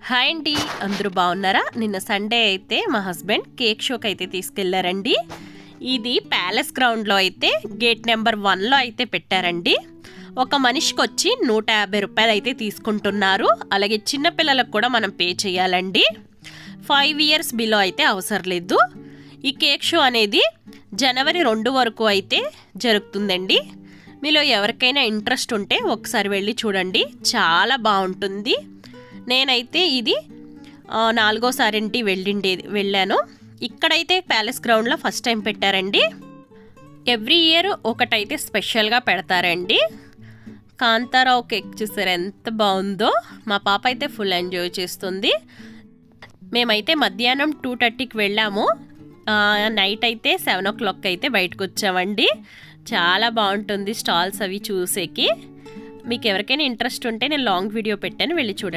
Hi అండి, అందరూ బాగున్నారా? నిన్న సండే అయితే మా హస్బెండ్ కేక్ షోకి అయితే తీసుకెళ్లారండి. ఇది ప్యాలెస్ గ్రౌండ్లో అయితే గేట్ నెంబర్ 1లో అయితే పెట్టారండి. ఒక మనిషికి వచ్చి 150 రూపాయలు అయితే తీసుకుంటున్నారు. అలాగే చిన్నపిల్లలకు కూడా మనం పే చేయాలండి. 5 ఇయర్స్ బిలో అయితే అవసరం లేదు. ఈ కేక్ షో అనేది జనవరి 2 వరకు అయితే జరుగుతుందండి. మీలో ఎవరికైనా ఇంట్రెస్ట్ ఉంటే ఒకసారి వెళ్ళి చూడండి, చాలా బాగుంటుంది. నేనైతే ఇది 4వసారి వెళ్ళాను. ఇక్కడైతే ప్యాలెస్ గ్రౌండ్లో ఫస్ట్ టైం పెట్టారండి. ఎవ్రీ ఇయర్ ఒకటైతే స్పెషల్గా పెడతారండి. కాంతారావు కేక్ చూసారు ఎంత బాగుందో. మా పాప అయితే ఫుల్ ఎంజాయ్ చేస్తుంది. మేమైతే మధ్యాహ్నం 2:30కి వెళ్ళాము. నైట్ అయితే 7 o'clock అయితే బయటకు వచ్చామండి. చాలా బాగుంటుంది స్టాల్స్ అవి చూసేకి. మీకు ఎవరికైనా ఇంట్రెస్ట్ ఉంటే నేను లాంగ్ వీడియో పెట్టాను, వెళ్ళి చూడండి.